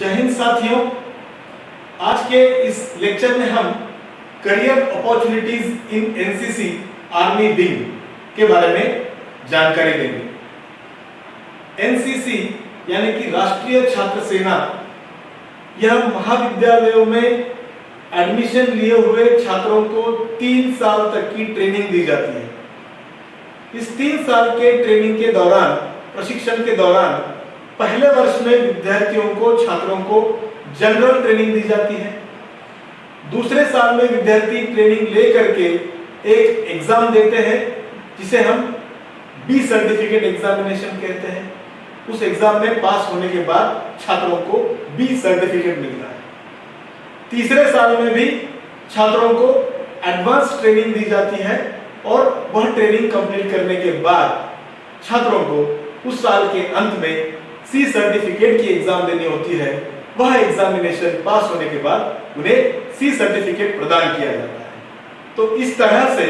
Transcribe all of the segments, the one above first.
जय हिंद साथियों, आज के इस लेक्चर में हम career opportunities in NCC army wing के बारे में जानकारी देंगे। एनसीसी यानी कि राष्ट्रीय छात्र सेना, यह महाविद्यालयों में एडमिशन लिए हुए छात्रों को 3 साल तक की ट्रेनिंग दी जाती है। इस 3 साल के ट्रेनिंग के दौरान, प्रशिक्षण के दौरान पहले वर्ष में विद्यार्थियों को, छात्रों को जनरल ट्रेनिंग दी जाती है। दूसरे साल में विद्यार्थी ट्रेनिंग ले करके एक एग्जाम देते हैं जिसे हम बी सर्टिफिकेट एग्जामिनेशन कहते हैं। उस एग्जाम में पास होने के बाद छात्रों को बी सर्टिफिकेट मिलता है। तीसरे साल में भी छात्रों को एडवांस ट्रेनिंग दी जाती है और वह ट्रेनिंग कंप्लीट करने के बाद छात्रों को उस साल के अंत में सी सर्टिफिकेट की एग्जाम देनी होती है। वह एग्जामिनेशन पास होने के बाद उन्हें सी सर्टिफिकेट प्रदान किया जाता है। तो इस तरह से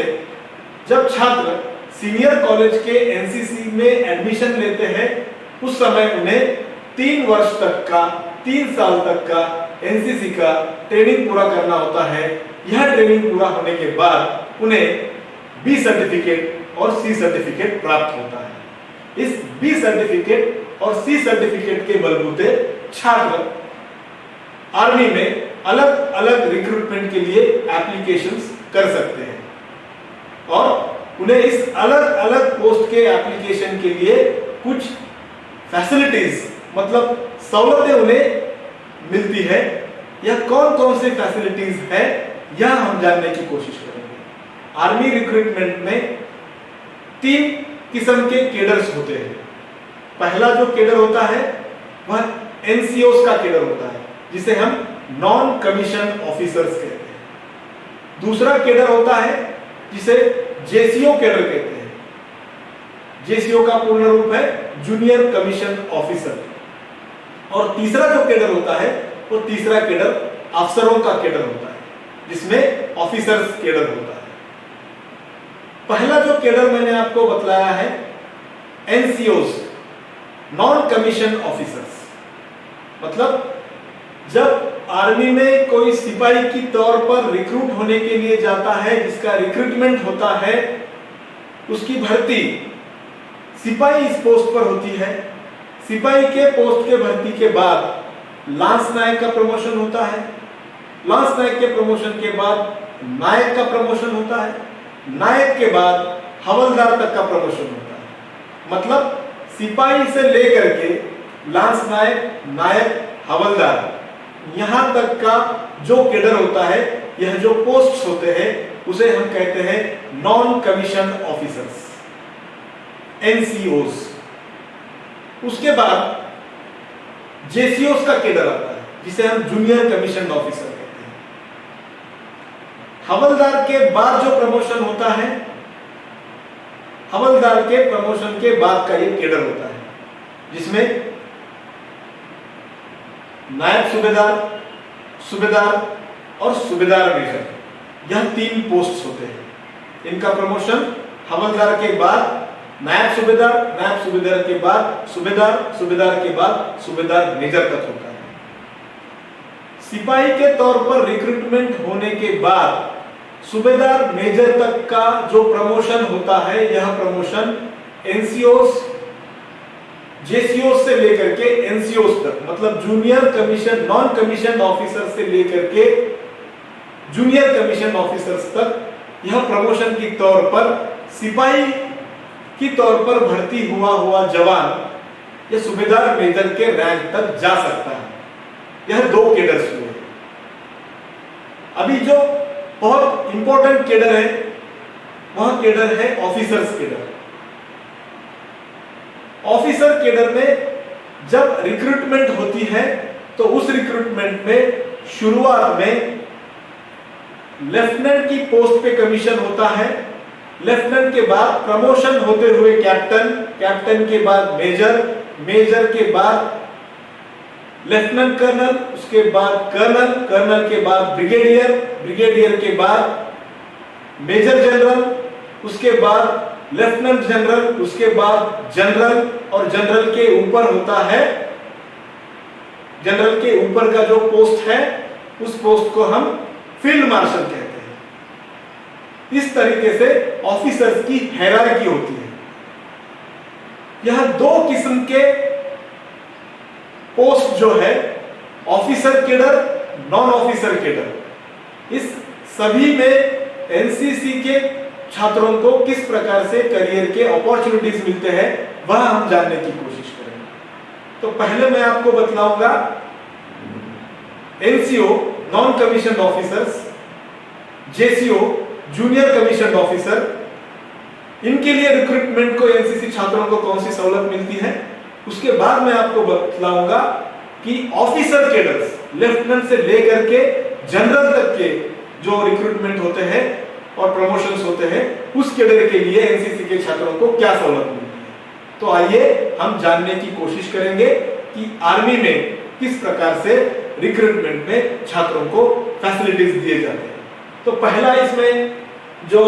जब छात्र सीनियर कॉलेज के एनसीसी में एडमिशन लेते हैं, उस समय उन्हें 3 वर्ष तक का, 3 साल तक का एनसीसी का ट्रेनिंग पूरा करना होता है। यह ट्रेनिंग पूरा होने के बाद उन्हें बी सर्टिफिकेट और सी सर्टिफिकेट प्राप्त होता है। इस बी सर्टिफिकेट और सी सर्टिफिकेट के बलबूते छात्र आर्मी में अलग अलग रिक्रूटमेंट के लिए एप्लीकेशंस कर सकते हैं और उन्हें इस अलग अलग पोस्ट के एप्लीकेशन के लिए कुछ फैसिलिटीज, मतलब सहूलतें उन्हें मिलती है। यह कौन कौन सी फैसिलिटीज है, यह हम जानने की कोशिश करेंगे। आर्मी रिक्रूटमेंट में 3 किस्म के केडर्स होते हैं। पहला जो केडर होता है वह एनसीओस का केडर होता है, जिसे हम नॉन कमीशन ऑफिसर्स कहते हैं। दूसरा केडर होता है जिसे जेसीओ केडर कहते हैं। जेसीओ का पूर्ण रूप है जूनियर कमीशन ऑफिसर। और तीसरा जो केडर होता है वो तीसरा केडर अफसरों का केडर होता है, जिसमें ऑफिसर्स केडर होता है। पहला जो केडर मैंने आपको बतलाया है एनसीओस, नॉन कमीशन ऑफिसर्स, मतलब जब आर्मी में कोई सिपाही की तौर पर रिक्रूट होने के लिए जाता है, जिसका रिक्रूटमेंट होता है, उसकी भर्ती सिपाही इस पोस्ट पर होती है। सिपाही के पोस्ट के भर्ती के बाद लांस नायक का प्रमोशन होता है। लांस नायक के प्रमोशन के बाद नायक का प्रमोशन होता है। नायक के बाद हवलदार तक का प्रमोशन होता है। मतलब सिपाही से लेकर के लांस नायक, नायक, हवलदार, यहां तक का जो केडर होता है, यह जो पोस्ट्स होते हैं, उसे हम कहते हैं नॉन कमीशन ऑफिसर्स, एनसीओस। उसके बाद जेसीओस का केडर आता है, जिसे हम जूनियर कमीशन ऑफिसर कहते हैं। हवलदार के बाद जो प्रमोशन होता है, हवलदार के प्रमोशन के बाद का ये केडर होता है, जिसमें नायब सूबेदार, सूबेदार और सूबेदार मेजर, यह 3 पोस्ट्स होते हैं। इनका प्रमोशन हवलदार के बाद नायब सूबेदार, नायब सूबेदार के बाद सूबेदार, सूबेदार के बाद सूबेदार मेजर तक होता है। सिपाही के तौर पर रिक्रूटमेंट होने के बाद सूबेदार मेजर तक का जो प्रमोशन होता है, यह प्रमोशन एनसीओस, जेसीओस से लेकर के एनसीओस तक, मतलब junior commission, non commission officer से लेकर के जूनियर कमीशन ऑफिसर्स तक, यह प्रमोशन की तौर पर सिपाही की तौर पर भर्ती हुआ जवान या सूबेदार मेजर के रैंक तक जा सकता है। यह 2 केडर्स हुए। अभी जो बहुत इंपॉर्टेंट केडर है, वह केडर है ऑफिसर्स केडर। ऑफिसर केडर में जब रिक्रूटमेंट होती है, तो उस रिक्रूटमेंट में शुरुआत में लेफ्टिनेंट की पोस्ट पे कमीशन होता है। लेफ्टिनेंट के बाद प्रमोशन होते हुए कैप्टन, कैप्टन के बाद मेजर, मेजर के बाद लेफ्टिनेंट कर्नल, उसके बाद कर्नल, कर्नल के बाद ब्रिगेडियर, ब्रिगेडियर के बाद मेजर जनरल, उसके बाद लेफ्टिनेंट जनरल, उसके बाद जनरल, और जनरल के ऊपर होता है जनरल के ऊपर का जो पोस्ट है उस पोस्ट को हम फील्ड मार्शल कहते हैं। इस तरीके से ऑफिसर्स की हायरार्की होती है। यह दो किस्म के पोस्ट जो है, officer cadre, non officer cadre, इस सभी में एनसीसी के छात्रों को किस प्रकार से करियर के अपॉर्चुनिटीज मिलते हैं वह हम जानने की कोशिश करेंगे। तो पहले मैं आपको बतलाऊंगा NCO non commission officers, JCO junior commission officer, इनके लिए रिक्रूटमेंट को एनसीसी छात्रों को कौन सी सहूलत मिलती है। उसके बाद मैं आपको बतलाऊंगा कि ऑफिसर केडर्स, लेफ्टिनेंट से लेकर के जनरल तक के जो रिक्रूटमेंट होते हैं और प्रमोशंस होते हैं उस केडर के लिए एनसीसी के छात्रों को क्या सहूलत मिलती है। तो आइए हम जानने की कोशिश करेंगे कि आर्मी में किस प्रकार से रिक्रूटमेंट में छात्रों को फैसिलिटीज दिए जाते हैं। तो पहला इसमें जो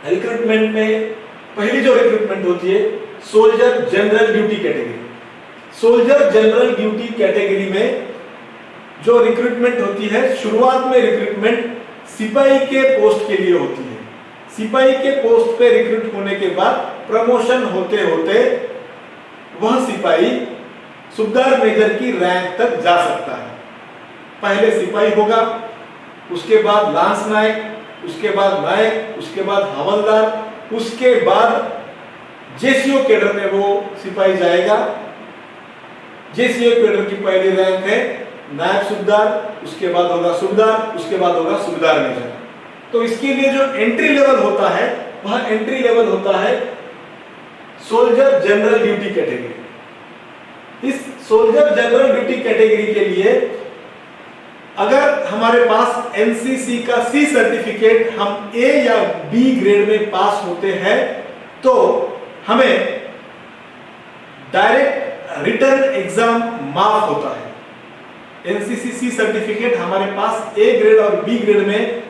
रिक्रूटमेंट में पहली जो रिक्रूटमेंट होती है soldier general duty category. Soldier general duty category में जो रिक्रूटमेंट होती है, शुरुआत में रिक्रूटमेंट सिपाही के पोस्ट के लिए होती है। सिपाही के पोस्ट पे रिक्रूट होने के बाद प्रमोशन होते होते वह सिपाही सूबेदार मेजर की रैंक तक जा सकता है। पहले सिपाही होगा, उसके बाद लांस नायक, उसके बाद नायक, उसके बाद हवलदार, उसके बाद जेसीओ केडर में वो सिपाही जाएगा। जेसीओ केडर की पहली रैंक है नायब सूबेदार, उसके बाद होगा सूबेदार, उसके बाद होगा सूबेदार मेजर। तो इसके लिए जो एंट्री लेवल होता है वह एंट्री लेवल होता है सोल्जर जनरल ड्यूटी कैटेगरी। इस सोल्जर जनरल ड्यूटी कैटेगरी के लिए अगर हमारे पास एनसीसी का सी सर्टिफिकेट हम ए या बी ग्रेड में पास होते हैं तो हमें डायरेक्ट रिटर्न एग्जाम माफ होता है। एनसीसी सी सर्टिफिकेट हमारे पास ए ग्रेड और बी ग्रेड में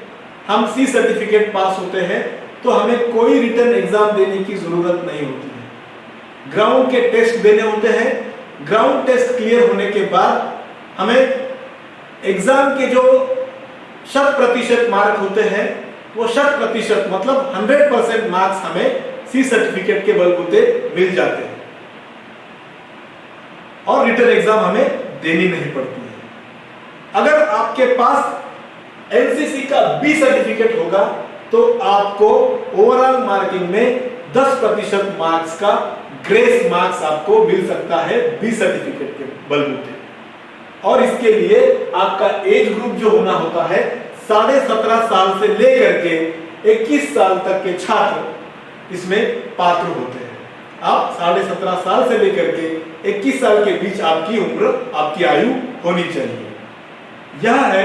हम सी सर्टिफिकेट पास होते हैं तो हमें कोई रिटर्न एग्जाम देने की जरूरत नहीं होती है। ग्राउंड के टेस्ट देने होते हैं। ग्राउंड टेस्ट क्लियर होने के बाद हमें एग्जाम के जो 100% मार्क होते हैं वो 100% मतलब 100% मार्क्स हमें सी सर्टिफिकेट के बलबूते मिल जाते हैं और रिटर्न एग्जाम हमें देनी नहीं पड़ती है। अगर आपके पास एनसीसी का बी सर्टिफिकेट होगा तो आपको ओवरऑल मार्किंग में 10% मार्क्स का ग्रेस मार्क्स आपको मिल सकता है बी सर्टिफिकेट के बलबूते। और इसके लिए आपका एज ग्रुप जो होना होता है 17.5 साल से लेकर के 21 साल तक के छात्र इसमें पात्र होते हैं। आप 17.5 साल से लेकर के 21 साल के बीच आपकी उम्र, आपकी आयु होनी चाहिए। यह है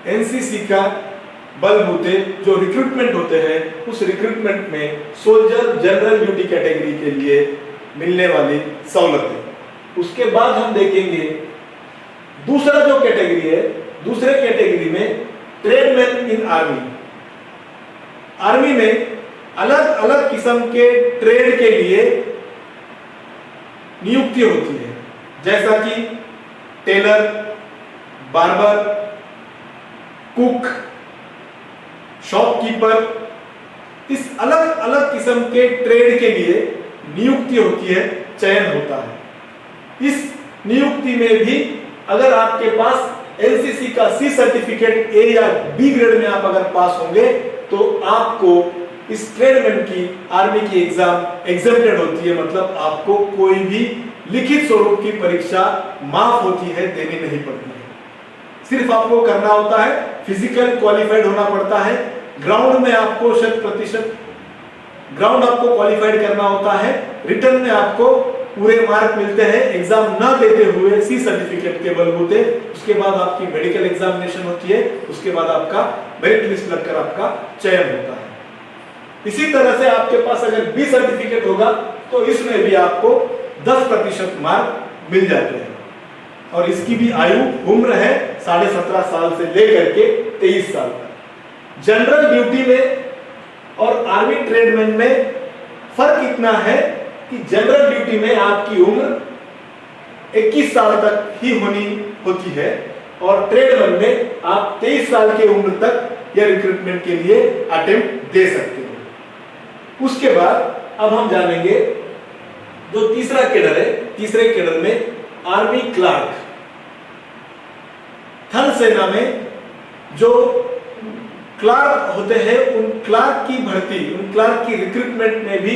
एनसीसी का बलबूते जो रिक्रूटमेंट होते हैं उस रिक्रूटमेंट में सोल्जर जनरल ड्यूटी कैटेगरी के लिए मिलने वाली सहूलतें। उसके बाद हम देखेंगे दूसरा जो कैटेगरी है, दूसरे कैटेगरी में ट्रेडमैन इन आर्मी। आर्मी में अलग अलग किस्म के ट्रेड के लिए नियुक्ति होती है, जैसा कि टेलर, बार्बर, कुक, शॉपकीपर। इस अलग अलग किस्म के ट्रेड के लिए नियुक्ति होती है, चयन होता है। इस नियुक्ति में भी अगर आपके पास एनसीसी का सी सर्टिफिकेट ए या बी ग्रेड में आप अगर पास होंगे तो आपको इस ट्रेडमैन की आर्मी की एग्जाम एग्जेम्प्टेड होती है, मतलब आपको कोई भी लिखित स्वरूप की परीक्षा माफ होती है, देनी नहीं पड़ती है। सिर्फ आपको करना होता है, फिजिकल क्वालिफाइड होना पड़ता है, ग्राउंड में आपको 100% ग्राउंड आपको क्वालिफाइड करना होता है, रिटर्न में आपको पूरे मार्क मिलते हैं एग्जाम ना देते हुए सी सर्टिफिकेट के बलबूते। उसके बाद आपकी मेडिकल एग्जामिनेशन होती है, उसके बाद आपका मेरिट लिस्ट लगकर आपका चयन होता है। इसी तरह से आपके पास अगर बी सर्टिफिकेट होगा तो इसमें भी आपको 10% मार्क मिल जाते हैं और इसकी भी आयु उम्र है 17.5 साल से लेकर के 23 साल तक। जनरल ड्यूटी में और आर्मी ट्रेडमैन में फर्क इतना है कि जनरल ड्यूटी में आपकी उम्र 21 साल तक ही होनी होती है और ट्रेडमैन में आप 23 साल की उम्र तक यह रिक्रूटमेंट के लिए अटेम्प्ट दे सकते हो। उसके बाद अब हम जानेंगे जो तीसरा कैडर है, तीसरे कैडर में आर्मी क्लार्क। थल सेना में जो क्लार्क होते हैं उन क्लार्क की भर्ती, उन क्लार्क की रिक्रूटमेंट में भी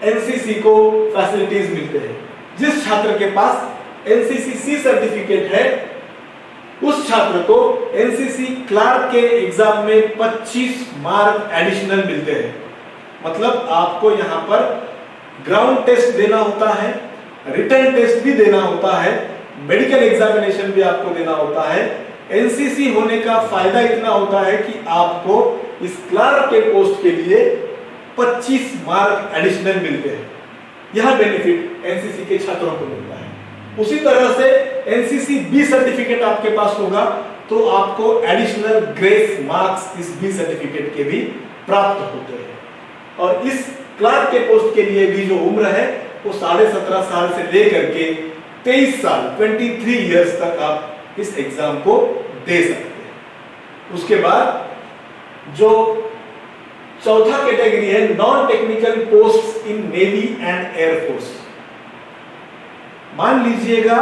एनसीसी को फैसिलिटीज मिलते हैं। जिस छात्र के पास एनसीसी सी सर्टिफिकेट है उस छात्र को एनसीसी क्लार्क के एग्जाम में 25 मार्क एडिशनल मिलते हैं। मतलब आपको यहां पर ग्राउंड टेस्ट देना होता है, रिटन टेस्ट भी देना होता है, मेडिकल एग्जामिनेशन भी आपको देना होता है। एनसीसी होने का फायदा इतना होता है कि आपको इस क्लार्क के पोस्ट के लिए 25 मार्क एडिशनल मिलते हैं। यह बेनिफिट एनसीसी के छात्रों को मिलता है। उसी तरह से एनसीसी बी सर्टिफिकेट आपके पास होगा तो आपको एडिशनल ग्रेस मार्क्स इस बी सर्टिफिकेट के भी प्राप्त होते हैं। और इस क्लार्क के पोस्ट के लिए भी जो उम्र है वो 17.5 साल से लेकर के 23 साल 23 इयर्स तक आप इस एग्जाम को दे सकते हैं। उसके बाद जो चौथा कैटेगरी है non technical posts in navy and air force. मान लीजिएगा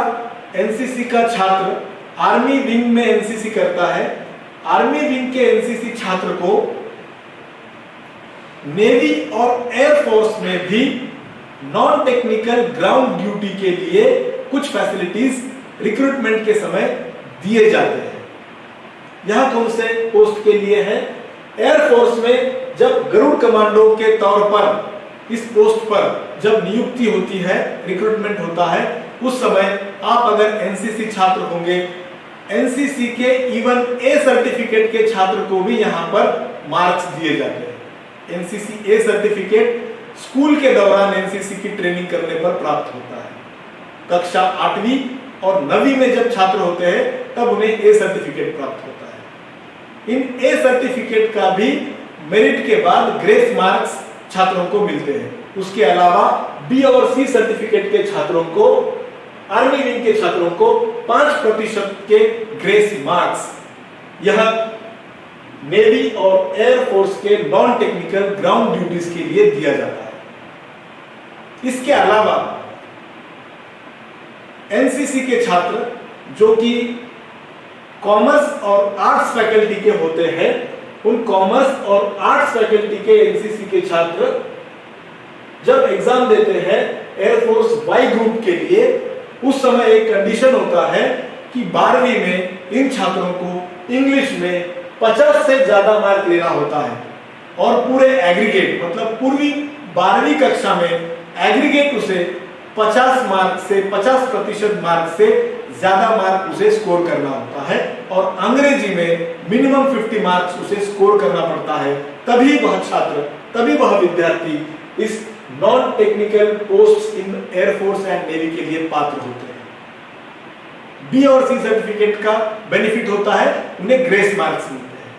एनसीसी का छात्र आर्मी विंग में एनसीसी करता है। आर्मी विंग के एनसीसी छात्र को नेवी और एयरफोर्स में भी नॉन टेक्निकल ग्राउंड ड्यूटी के लिए कुछ फैसिलिटीज रिक्रूटमेंट के समय दिए जाते हैं। यह कौन से पोस्ट के लिए है? एयरफोर्स में जब गरुड़ कमांडो के तौर पर इस पोस्ट पर जब नियुक्ति होती है, रिक्रूटमेंट होता है, उस समय आप अगर एनसीसी छात्र होंगे, एनसीसी के इवन ए सर्टिफिकेट के छात्र को भी यहां पर मार्क्स दिए जाते हैं। एनसीसी ए सर्टिफिकेट स्कूल के दौरान एनसीसी की ट्रेनिंग करने पर प्राप्त होता है। कक्षा 8वीं और 9वीं में जब छात्र होते हैं तब उन्हें ए सर्टिफिकेट प्राप्त होता है। इन ए सर्टिफिकेट का भी मेरिट के बाद ग्रेस मार्क्स छात्रों को मिलते हैं। उसके अलावा बी और सी सर्टिफिकेट के छात्रों को, आर्मी विंग के छात्रों को 5% के ग्रेस मार्क्स यह नेवी और एयरफोर्स के नॉन टेक्निकल ग्राउंड ड्यूटीज के लिए दिया जाता है। इसके अलावा एनसीसी के छात्र जो कि कॉमर्स और आर्ट्स फैकल्टी के होते हैं, उन कॉमर्स और आर्ट्स फैकल्टी के एनसीसी के छात्र जब एग्जाम देते हैं एयरफोर्स वाई ग्रुप के लिए, उस समय एक कंडीशन होता है कि 12वीं में इन छात्रों को इंग्लिश में 50 से ज्यादा मार्क लेना होता है और पूरे एग्रीगेट मतलब पूर्वी 12वीं कक्षा में एग्रीगेट उसे 50 मार्क से 50% मार्क से ज्यादा मार्क उसे स्कोर करना होता है और अंग्रेजी में मिनिमम 50 मार्क्स उसे स्कोर करना पड़ता है। तभी वह छात्र, तभी वह विद्यार्थी इस non technical posts in air force and navy के लिए पात्र होते हैं। बी और सी सर्टिफिकेट का बेनिफिट होता है, उन्हें ग्रेस मार्क्स मिलते हैं।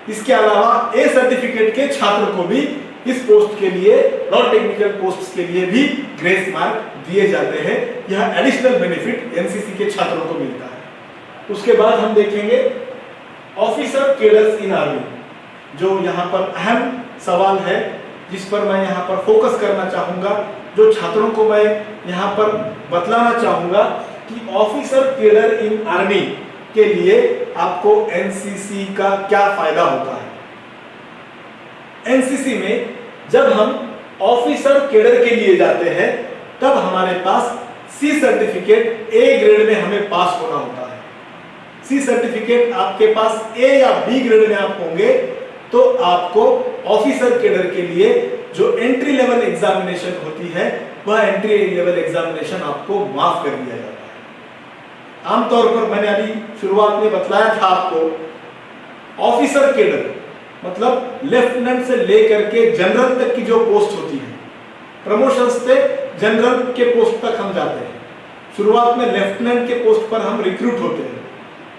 इसके अलावा ए सर्टिफिकेट के छात्र को भी इस पोस्ट के लिए, नॉन टेक्निकल पोस्ट्स के लिए भी ग्रेस मार्क दिए जाते हैं। यह एडिशनल बेनिफिट एनसीसी के छात्रों को मिलता है। उसके बाद हम देखेंगे ऑफिसर केडर्स इन आर्मी, जो यहाँ पर अहम सवाल है जिस पर मैं यहाँ पर फोकस करना चाहूंगा, जो छात्रों को मैं यहाँ पर बतलाना चाहूंगा कि ऑफिसर केडर इन आर्मी के लिए आपको एनसीसी का क्या फायदा होता है। एनसीसी में जब हम ऑफिसर केडर के लिए जाते हैं तब हमारे पास सी सर्टिफिकेट ए ग्रेड में हमें पास होना होता है। सी सर्टिफिकेट आपके पास ए या बी ग्रेड में आप होंगे तो आपको ऑफिसर केडर के लिए जो एंट्री लेवल एग्जामिनेशन होती है वह एंट्री लेवल एग्जामिनेशन आपको माफ कर दिया जाता है। आमतौर पर मैंने अभी शुरुआत में बतलाया था आपको, ऑफिसर केडर मतलब लेफ्टिनेंट से लेकर के जनरल तक की जो पोस्ट होती है, प्रमोशन से जनरल के पोस्ट तक हम जाते हैं। शुरुआत में लेफ्टिनेंट के पोस्ट पर हम रिक्रूट होते हैं।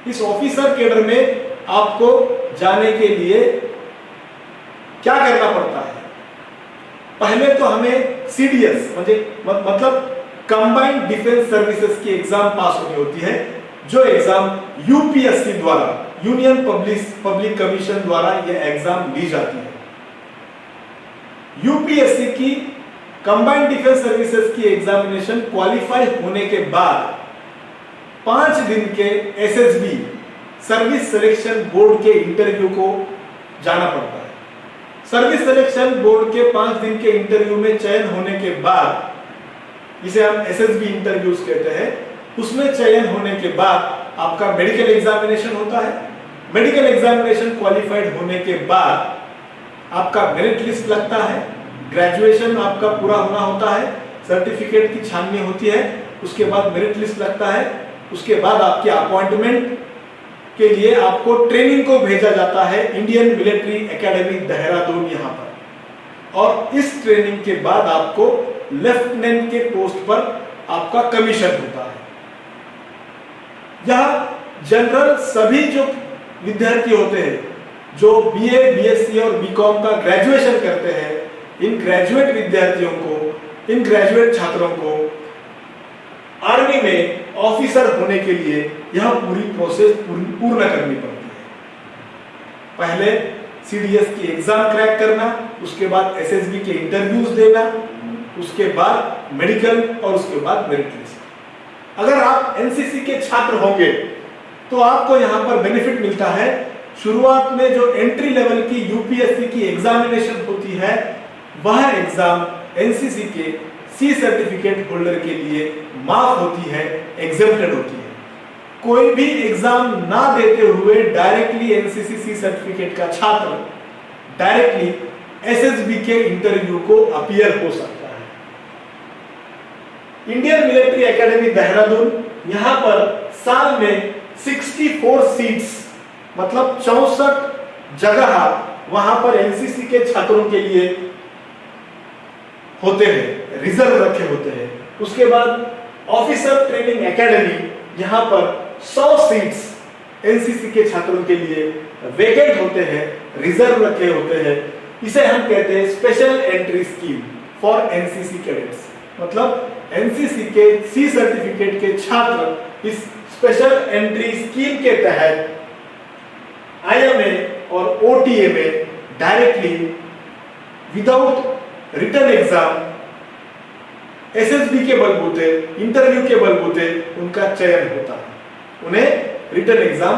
इस ऑफिसर केडर में आपको जाने के लिए क्या करना पड़ता है? पहले तो हमें सीडीएस मतलब कंबाइंड डिफेंस सर्विसेज की एग्जाम पास होनी होती है, जो एग्जाम यूपीएससी द्वारा, यूनियन पब्लिक कमीशन द्वारा यह एग्जाम ली जाती है। यूपीएससी की कंबाइंड डिफेंस सर्विसेज की एग्जामिनेशन क्वालिफाई होने के बाद 5 दिन के एसएसबी सर्विस सिलेक्शन बोर्ड के इंटरव्यू को जाना पड़ता है। सर्विस सिलेक्शन बोर्ड के 5 दिन के इंटरव्यू में चयन होने के बाद, जिसे हम एसएसबी इंटरव्यूज कहते हैं, उसमें चयन होने के बाद आपका मेडिकल एग्जामिनेशन होता है। मेडिकल एग्जामिनेशन क्वालिफाइड होने के बाद आपका मेरिट लिस्ट लगता है, ग्रेजुएशन आपका पूरा होना होता है, सर्टिफिकेट की छाननी होती है, उसके बाद मेरिट लिस्ट लगता है, उसके बाद आपके अपॉइंटमेंट के लिए आपको ट्रेनिंग को भेजा जाता है इंडियन मिलिट्री एकेडमी देहरादून यहां पर, और इस ट्रेनिंग के बाद आपको लेफ्टिनेंट के पोस्ट पर आपका कमीशन होता है। यह जनरल सभी जो विद्यार्थी होते हैं जो बीए, बीएससी और बीकॉम का ग्रेजुएशन करते हैं, इन ग्रेजुएट विद्यार्थियों को, इन ग्रेजुएट छात्रों को आर्मी में ऑफिसर होने के लिए यह पूरी प्रोसेस पूर्ण करनी पड़ती है। पहले सीडीएस की एग्जाम क्रैक करना, उसके बाद एसएसबी के इंटरव्यूज देना, उसके बाद मेडिकल और उसके बाद मेरिट लिस्ट। अगर आप एनसीसी के छात्र होंगे तो आपको यहां पर बेनिफिट मिलता है। शुरुआत में जो एंट्री लेवल की यूपीएससी की एग्जामिनेशन होती है, वह एग्जाम एनसीसी के सी सर्टिफिकेट होल्डर के लिए माफ होती है, एग्जेम्प्टेड होती है। कोई भी एग्जाम ना देते हुए डायरेक्टली एनसीसी सी सर्टिफिकेट का छात्र डायरेक्टली एसएसबी के इंटरव्यू को अपीयर हो सकता है। इंडियन मिलिट्री एकेडमी देहरादून, यहां पर साल में 64 सीट्स, मतलब 64 जगह वहां पर एनसीसी के छात्रों के लिए होते हैं, रिजर्व रखे होते हैं। उसके बाद ऑफिसर ट्रेनिंग एकेडमी, यहां पर 100 सीट्स एनसीसी के छात्रों के लिए वेकेंट होते हैं, रिजर्व रखे होते हैं। इसे हम कहते हैं special entry scheme for NCC cadets, मतलब एनसीसी के सी सर्टिफिकेट के छात्र इस स्पेशल एंट्री स्कीम के तहत आईएमए और ओटीए में directly without written exam SSB के बलबूते, इंटरव्यू के बलबूते उनका चयन होता है, उन्हें रिटन एग्जाम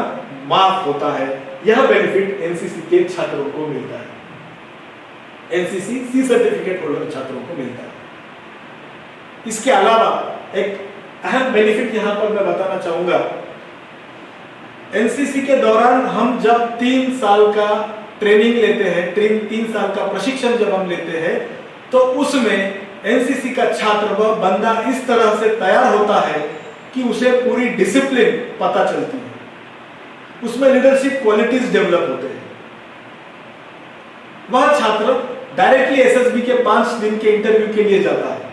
माफ होता है। यह बेनिफिट एनसीसी के छात्रों को मिलता है, एनसीसी सी सर्टिफिकेट होल्डर छात्रों को मिलता है। इसके अलावा एक अहम बेनिफिट यहां पर मैं बताना चाहूंगा। एनसीसी के दौरान हम जब 3 साल का ट्रेनिंग लेते हैं, 3 साल का प्रशिक्षण जब हम लेते हैं, तो उसमें एनसीसी का छात्र, वह बंदा इस तरह से तैयार होता है कि उसे पूरी डिसिप्लिन पता चलती है, उसमें लीडरशिप क्वालिटीज डेवलप होते हैं। वह छात्र डायरेक्टली एसएसबी के 5 दिन के इंटरव्यू के लिए जाता है।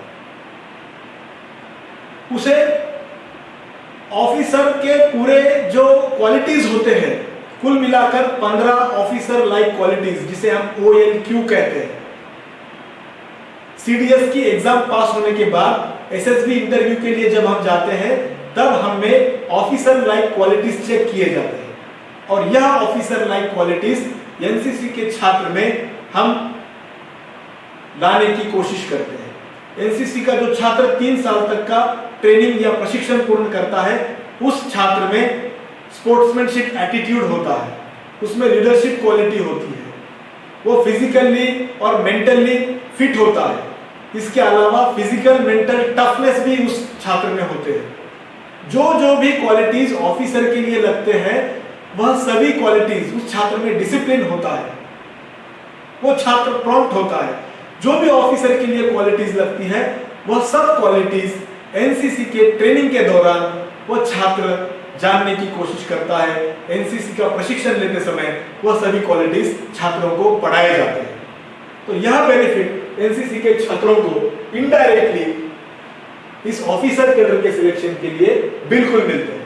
उसे ऑफिसर के पूरे जो क्वालिटीज होते हैं, कुल मिलाकर 15 ऑफिसर लाइक क्वालिटीज, जिसे हम OLQ कहते हैं। सीडीएस की एग्जाम पास होने के बाद एसएसबी इंटरव्यू के लिए जब हम जाते हैं, तब हमें ऑफिसर लाइक क्वालिटीज चेक किए जाते हैं, और यह ऑफिसर लाइक क्वालिटीज एनसीसी के छात्र में हम लाने की कोशिश करते हैं। एनसीसी का जो छात्र 3 साल तक का ट्रेनिंग या प्रशिक्षण पूर्ण करता है, उस छात्र में स्पोर्ट्समैनशिप एटीट्यूड होता है, उसमें लीडरशिप क्वालिटी होती है, वो फिजिकली और मेंटली फिट होता है। इसके अलावा फिजिकल मेंटल टफनेस भी उस छात्र में होते हैं। जो भी क्वालिटीज ऑफिसर के लिए लगते हैं, वह सभी क्वालिटीज उस छात्र में डिसिप्लिन होता है, वो छात्र प्रॉम्प्ट होता है। जो भी ऑफिसर के लिए क्वालिटीज लगती है, वह सब क्वालिटीज एनसीसी के ट्रेनिंग के दौरान वो छात्र जानने की कोशिश करता है। एनसीसी का प्रशिक्षण लेते समय वह सभी क्वालिटीज छात्रों को पढ़ाए जाते हैं। तो यह बेनिफिट एनसीसी के छात्रों को इनडायरेक्टली इस ऑफिसर कैडर के सिलेक्शन के लिए बिल्कुल मिलते हैं।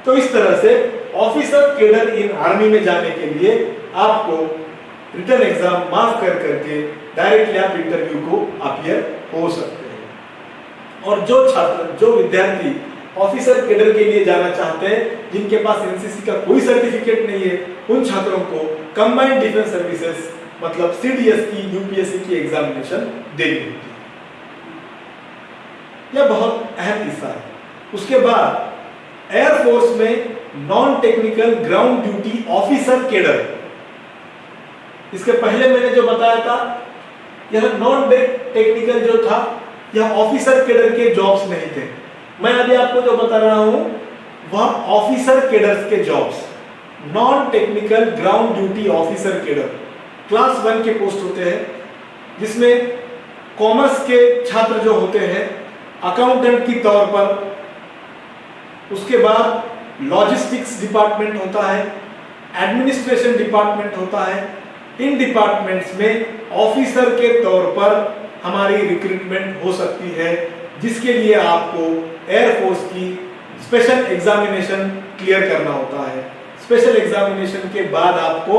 तो इस तरह से ऑफिसर कैडर इन आर्मी में जाने के लिए आपको रिटन एग्जाम माफ कर करके डायरेक्टली आप इंटरव्यू को अपीयर हो सकते हैं। और जो विद्यार्थी ऑफिसर कैडर के लिए जाना चाहते हैं, जिनके पास एनसीसी का कोई सर्टिफिकेट नहीं है, उन छात्रों को कंबाइंड डिफेंस सर्विसेज मतलब सीडीएस की, यूपीएससी की एग्जामिनेशन देनी होती है। यह बहुत अहम हिस्सा है। उसके बाद एयरफोर्स में non technical ground duty officer cadre, इसके पहले मैंने जो बताया था, यह नॉन टेक्निकल जो था, यह ऑफिसर कैडर के जॉब्स नहीं थे। मैं अभी आपको जो बता रहा हूं वह ऑफिसर कैडर्स के jobs, non technical ground duty officer cadre class 1 के पोस्ट होते हैं, जिसमें कॉमर्स के छात्र जो होते हैं अकाउंटेंट की तौर पर, उसके बाद लॉजिस्टिक्स डिपार्टमेंट होता है, एडमिनिस्ट्रेशन डिपार्टमेंट होता है। इन डिपार्टमेंट्स में ऑफिसर के तौर पर हमारी रिक्रूटमेंट हो सकती है, जिसके लिए आपको एयरफोर्स की स्पेशल एग्जामिनेशन क्लियर करना होता है। स्पेशल एग्जामिनेशन के बाद आपको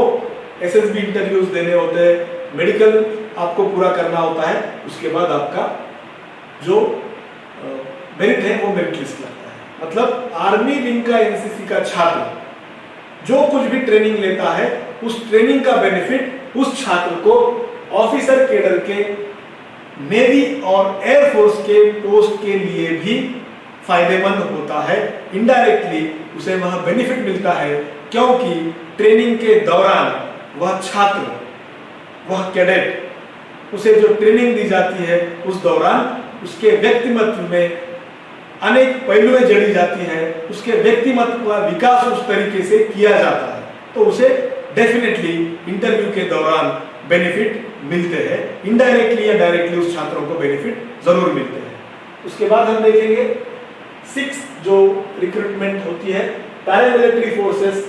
एसएसबी इंटरव्यूज देने होते हैं, मेडिकल आपको पूरा करना होता है। उसके बाद आपका जो मेरिट है वो मेरिट लिस्ट लगता है। मतलब आर्मी विंग का एनसीसी का छात्र जो कुछ भी ट्रेनिंग लेता है, उस ट्रेनिंग का बेनिफिट उस छात्र को ऑफिसर कैडर के नेवी और एयरफोर्स के पोस्ट के लिए भी फायदेमंद होता है। इनडायरेक्टली उसे वह बेनिफिट मिलता है, क्योंकि ट्रेनिंग के दौरान वह छात्र, वह कैडेट, उसे जो ट्रेनिंग दी जाती है उस दौरान उसके व्यक्तिमत्व में अनेक पहलुएं जड़ी जाती हैं, उसके व्यक्तिमत्व का विकास उस तरीके से किया जाता है, तो उसे डेफिनेटली इंटरव्यू के दौरान बेनिफिट मिलते हैं। इनडायरेक्टली या डायरेक्टली उस छात्रों को बेनिफिट जरूर मिलते हैं। उसके बाद हम देखेंगे 6 जो रिक्रूटमेंट होती है, पैरामिलिट्री फोर्सेस,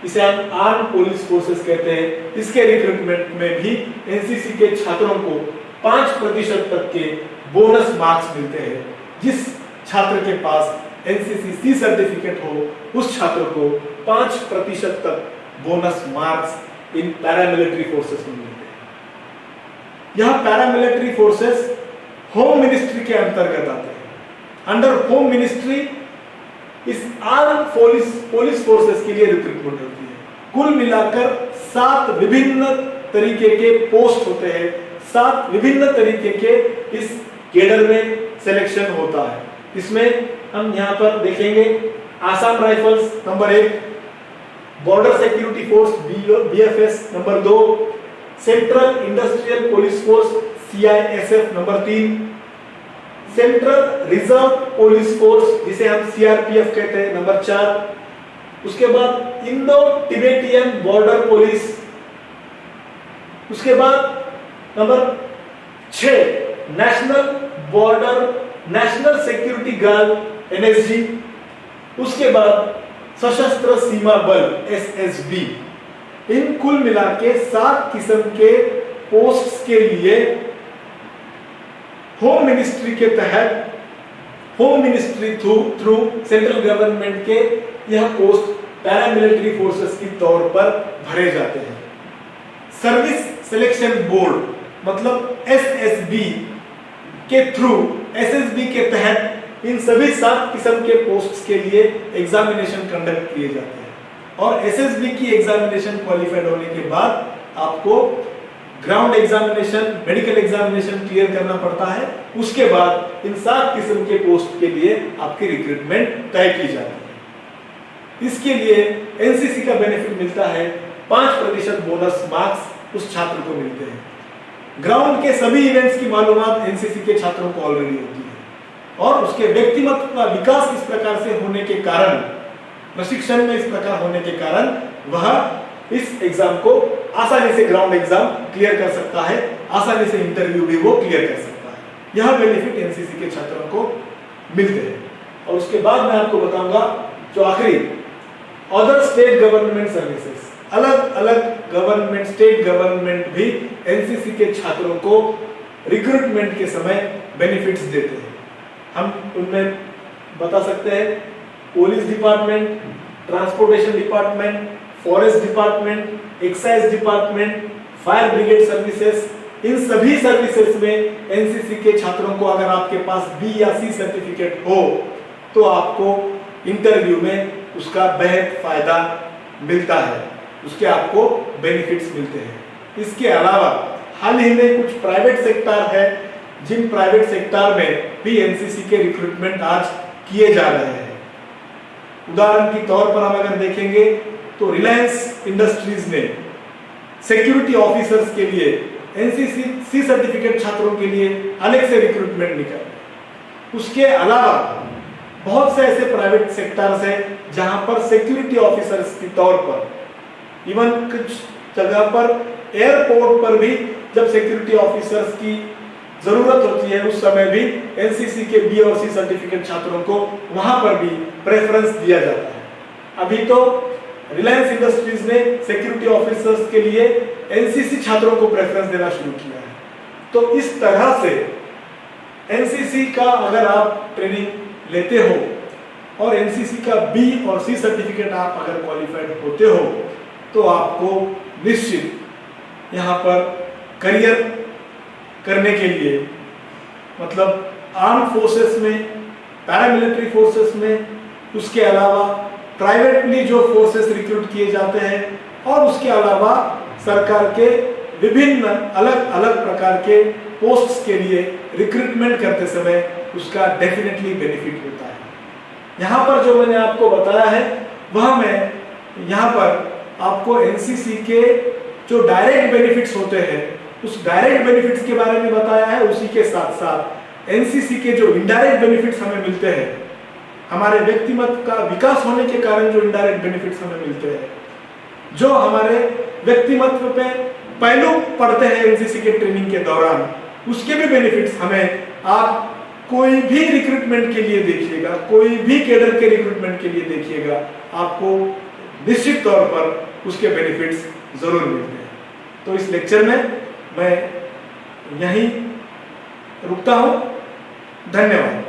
इसे हम आर्म पुलिस फोर्सेस कहते हैं। इसके रिक्रूटमेंट में भी एनसीसी के छात्रों को 5% तक के बोनस मार्क्स मिलते हैं। जिस छात्र के पास एनसीसी सी सर्टिफिकेट हो, उस छात्र को 5% तक bonus marks in paramilitary forces में मिलते हैं। यह पैरामिलिट्री फोर्सेस होम मिनिस्ट्री के अंतर्गत आते हैं। अंडर होम मिनिस्ट्री इस आर्म पुलिस फोर्सेस के लिए रिक्रूटमेंट होती है। कुल मिलाकर 7 विभिन्न तरीके के पोस्ट होते हैं, 7 विभिन्न तरीके के इस कैडर में सिलेक्शन होता है। इसमें हम यहाँ पर देखेंगे Assam rifles number 1, border security force BFS number 2, central industrial police force CISF number 3, central reserve police force जिसे हम सीआरपीएफ कहते हैं नंबर 4, उसके बाद इंडो तिब्बतियन बॉर्डर पुलिस, उसके बाद number 6 national security guard NSG, उसके बाद सशस्त्र सीमा बल एसएसबी। इन कुल मिला के 7 किस्म के पोस्ट्स के लिए होम मिनिस्ट्री के तहत, home ministry through central government के यह पोस्ट पैरामिलिट्री फोर्सेस की तौर पर भरे जाते हैं। सर्विस सिलेक्शन बोर्ड मतलब एसएसबी के थ्रू, एसएसबी के तहत इन सभी 7 किस्म के पोस्ट्स के लिए एग्जामिनेशन कंडक्ट किए जाते हैं। और एसएसबी की एग्जामिनेशन क्वालिफाइड होने के बाद आपको ground examination, medical examination clear करना पड़ता है। उसके बाद इन 7 किस्म के पोस्ट के लिए आपकी रिक्रूटमेंट तय की जाती है। इसके लिए एनसीसी का बेनिफिट मिलता है, 5% बोनस मार्क्स उस छात्र को मिलते हैं। ग्राउंड के सभी इवेंट्स की मालूमात एनसीसी के छात्रों को ऑलरेडी होती है और उसके व्यक्तिमत्व का विकास इस प्रकार से होने के कारण, प्रशिक्षण में इस प्रकार होने के कारण वह इस एग्जाम को आसानी से, ग्राउंड एग्जाम क्लियर कर सकता है, आसानी से इंटरव्यू भी वो क्लियर कर सकता है। यह बेनिफिट एनसीसी के छात्रों को मिलते हैं। और उसके बाद मैं आपको बताऊंगा जो आखिरी, अदर स्टेट गवर्नमेंट सर्विसेज, अलग अलग गवर्नमेंट, स्टेट गवर्नमेंट भी एनसीसी के छात्रों को रिक्रूटमेंट के समय बेनिफिट्स देते हैं। हम उनमें बता सकते हैं police department, transportation department, forest department, excise department, fire brigade services, इन सभी सर्विसेज में एनसीसी के छात्रों को अगर आपके पास बी या सी सर्टिफिकेट हो तो आपको इंटरव्यू में उसका बेहद फायदा मिलता है, उसके आपको बेनिफिट्स मिलते हैं। इसके अलावा हाल ही में कुछ प्राइवेट सेक्टर है जिन प्राइवेट सेक्टर में भी एनसीसी के रिक्रूटमेंट आज किए जा रहे हैं। उदाहरण के तौर पर हम अगर देखेंगे तो रिलायंस इंडस्ट्रीज ने सिक्योरिटी ऑफिसर्स के लिए एनसीसी सी सर्टिफिकेट छात्रों के लिए अलग से रिक्रूटमेंट निकाला। उसके अलावा बहुत से ऐसे प्राइवेट सेक्टर्स हैं जहां पर सिक्योरिटी ऑफिसर्स के तौर पर इवन कुछ जगह पर एयरपोर्ट पर भी जब सिक्योरिटी ऑफिसर्स की जरूरत होती है उस समय भी एनसीसी के बी और सी सर्टिफिकेट छात्रों को वहां पर भी प्रेफरेंस दिया जाता है। अभी तो रिलायंस इंडस्ट्रीज ने सिक्योरिटी ऑफिसर्स के लिए एनसीसी छात्रों को प्रेफरेंस देना शुरू किया है। तो इस तरह से एनसीसी का अगर आप ट्रेनिंग लेते हो और एनसीसी का बी और सी सर्टिफिकेट आप अगर क्वालिफाइड होते हो तो आपको निश्चित यहाँ पर करियर करने के लिए मतलब आर्म फोर्सेस में, पैरामिलिट्री फोर्सेस में, उसके अलावा प्राइवेटली जो फोर्सेस रिक्रूट किए जाते हैं और उसके अलावा सरकार के विभिन्न अलग अलग प्रकार के पोस्ट्स के लिए रिक्रूटमेंट करते समय उसका डेफिनेटली बेनिफिट होता है। यहाँ पर जो मैंने आपको बताया है वह मैं यहाँ पर आपको एनसीसी के जो डायरेक्ट बेनिफिट्स होते हैं उस डायरेक्ट बेनिफिट्स के बारे में बताया है। उसी के साथ साथ एनसीसी के जो इनडायरेक्ट बेनिफिट्स हमें मिलते हैं, हमारे व्यक्तिमत्व का विकास होने के कारण जो इनडायरेक्ट बेनिफिट्स हमें मिलते हैं, जो हमारे व्यक्तिमत्व पे पहलू पड़ते हैं एनसीसी के ट्रेनिंग के दौरान, उसके भी बेनिफिट्स हमें आप कोई भी रिक्रूटमेंट के लिए देखिएगा, कोई भी कैडर के रिक्रूटमेंट के लिए देखिएगा, आपको निश्चित तौर पर उसके बेनिफिट्स जरूर मिलते हैं। तो इस लेक्चर में मैं यहीं रुकता हूं। धन्यवाद।